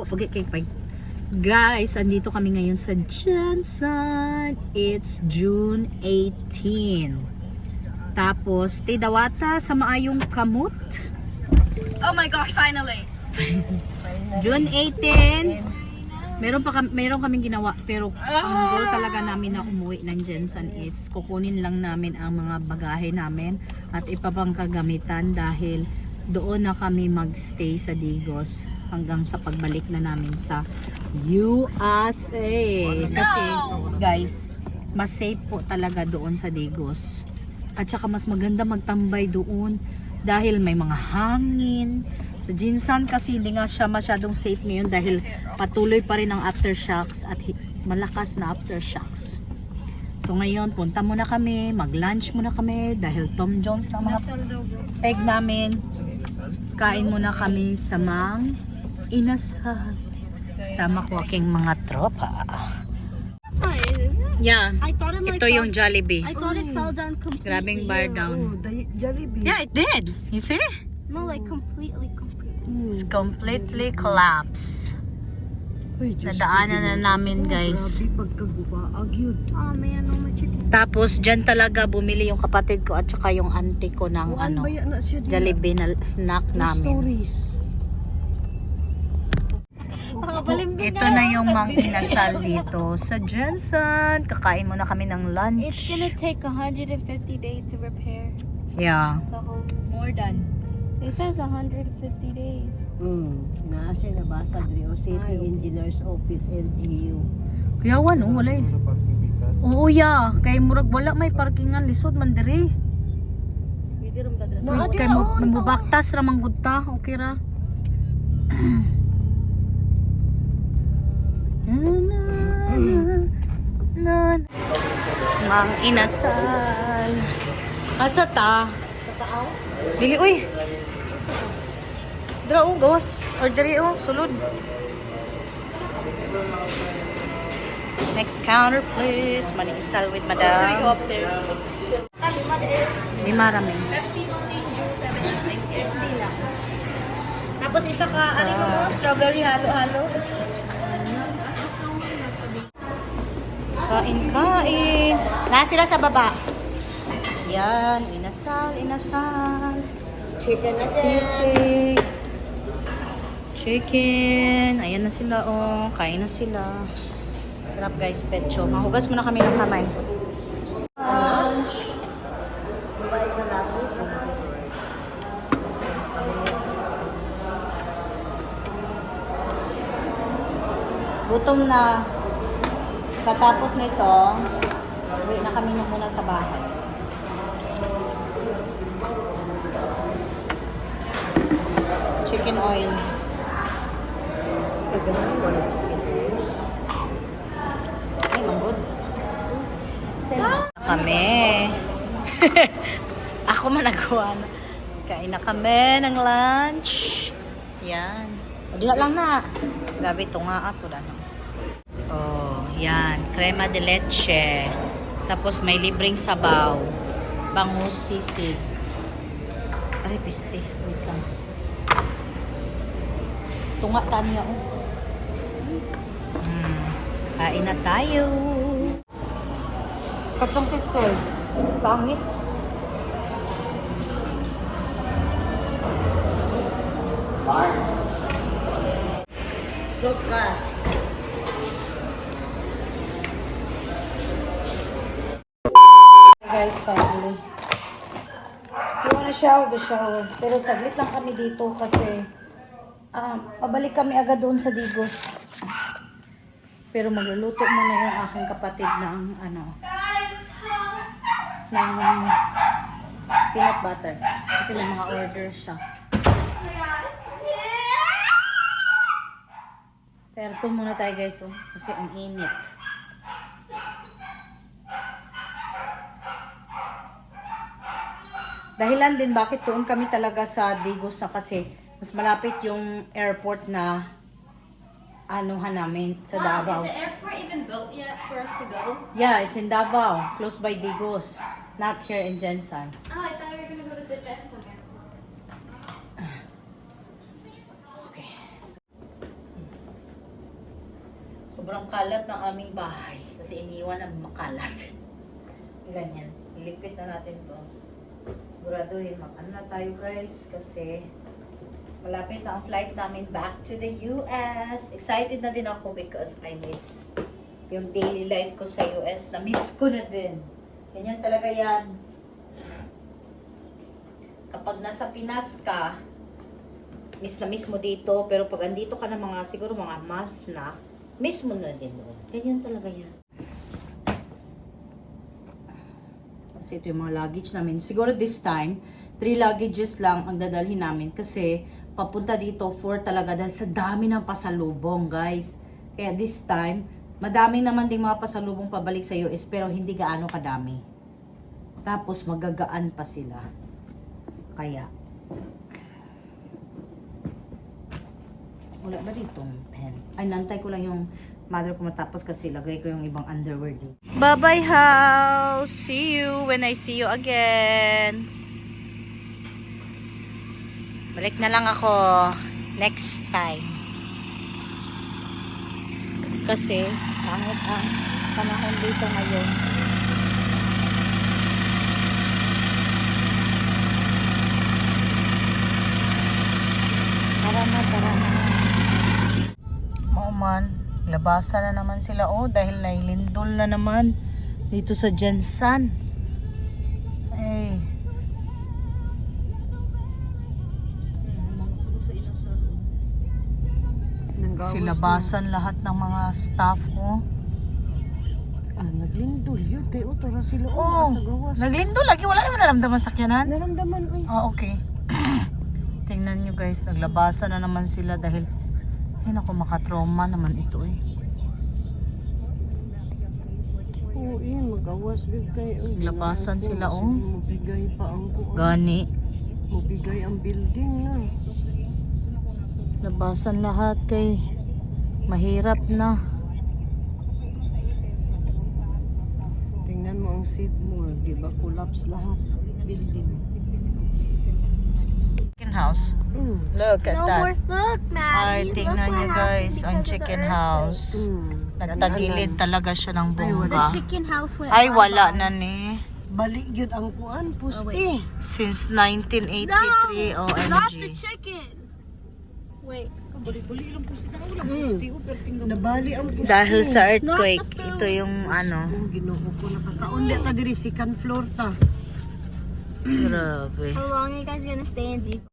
pag kay guys, andito kami ngayon sa Jensen. It's June 18. Tapos tidawata sa maayong kamot. Oh my gosh, finally. June 18. Meron kaming ginawa, pero ang goal talaga namin na umuwi ng Jensen is kukunin lang namin ang mga bagahe namin at ipapang kagamitan dahil doon na kami magstay sa Digos hanggang sa pagbalik na namin sa USA. Kasi guys, mas safe po talaga doon sa Digos. At saka mas maganda magtambay doon dahil may mga hangin. Sa Jensen kasi hindi nga siya masyadong safe ngayon dahil patuloy pa rin ang aftershocks at malakas na aftershocks. So ngayon, punta muna kami, mag-lunch muna kami dahil Tom Jones na mga peg namin. Kain muna kami sa Mang Inasal. Sama ko aking mga tropa. Yeah, ito yung Jollibee. I thought it fell down completely. Grabing bar down. The Jollibee. Yeah, it did. You see? No, like completely. It's completely collapsed. Nadaanan na namin, guys. Grabe pagkagubaag yun. Oh man, no my chicken. Tapos dyan talaga bumili yung kapatid ko at saka yung auntie ko ng ano, Jollibee na snack namin. Stories. Ito na yung Mang Inasal dito sa Jensen. Kakain muna kami ng lunch. It's gonna take 150 days to repair Yeah. the whole. More than. It says 150 days. Nasa nabasa diri o City Engineers Office LGU. Kaya wano, wala eh. Oo ya, kay murag wala may parkingan lisod man diri. Pwede ram ka dira. Kay mabaktas ra man gud ta, okay ra. Mang Inasal. Asa ta? Sa taas? Dili uy. Dra oh, gawas. Or diri oh, sulod. Next counter please. Mang Inasal with madam. Can we go upstairs? Lima rami. Pepsi Mountain Dew 7 Pepsi lang. Tapos isa ka, ano mo, strawberry halo-halo. Kain. Na sila sa baba. Yan, inasal. Chicken na Sisig. Chicken. Ayan na sila oh. Kain na sila. Sarap guys, pecho. Mahugas muna kami ng kamay. Lunch. Bye ka lang. Gutom na. Katapos nito, uwi na kami muna sa bahay. Chicken oil. Ay, manggod. Kami. Ako man nagawa na. Kain na kami ng lunch. Yan. O, diha lang na. Grabe, ito nga ato. Oh, yan. Crema de leche. Tapos may libreng sabaw. Bangus sisig. Ay, piste. Wait lang. Tunga ta niya, oh. Kain na tayo. Kapangkit ko. Pangit. Suka. Guys, finally. If you wanna shower. Pero saglit lang kami dito kasi pabalik kami agad doon sa Digos. Pero magluluto muna yung aking kapatid ng ng peanut butter. Kasi may mga order siya. Pero ito muna tayo guys, oh, kasi ang init. Dahilan din bakit doon kami talaga sa Digos na kasi mas malapit yung airport na anuhan namin sa Davao. Is the airport even built yet for us to go? Yeah, it's in Davao, close by Digos, not here in Jensen. Oh, I thought we were gonna go to the Jensen airport. Okay. Sobrang kalat ng aming bahay. Kasi iniwan na makalat. Ganyan. Ilipit na natin to. Siguraduhin, ano na tayo guys. Kasi malapit na ang flight namin back to the US. Excited na din ako because I miss yung daily life ko sa US. Na-miss ko na din. Ganyan talaga yan. Kapag nasa Pinas ka, miss na miss mo dito. Pero pag andito ka na siguro mga month na, miss mo na din doon. Ganyan talaga yan. Kasi ito yung mga luggage namin. Siguro this time, 3 luggages lang ang dadalhin namin. Kasi papunta dito 4 talaga dahil sa dami ng pasalubong, guys. Kaya this time, madami naman ding mga pasalubong pabalik sa US pero hindi gaano kadami. Tapos magagaan pa sila. Kaya, wala ba ditong pen? Ay, nantay ko lang yung mother ko matapos kasi lagay ko yung ibang underwear dito. Bye-bye house! See you when I see you again! Balik na lang ako next time. Kasi, pangit ang panahon dito ngayon. Tara na. Man, labasan na naman sila dahil nailindol na naman dito sa Jensan. Ay. Silabasan lahat ng mga staff Naglindol yun. Kaya utora sila. sa gawas. Naglindol lagi. Wala naman naramdaman sakyanan. Naramdaman ay. Okay. Tingnan nyo guys, naglabasan na naman sila dahil ay naku, makatrauma naman ito Oo, magawas yun kayo. Labasan sila Mabigay pa ang kuwan. Gani. Mabigay ang building na. Labasan lahat kay mahirap na. Tingnan mo ang Seymour, di ba collapse lahat building. Chicken house. Look at that. Look, Ay, tingnan nyo guys, ang chicken house. Nagtagilid talaga siya ng bongga. Chicken house went Ay, wala na ni. Balik yun ang kuan, pusti. Since 1983, OMG. Not the chicken. Wait. Nabali ang pusti. Dahil sa earthquake, ito yung Ginoo ko nakakaunli ta diri second floor ta. grabe. How long are you guys gonna stay in Deep?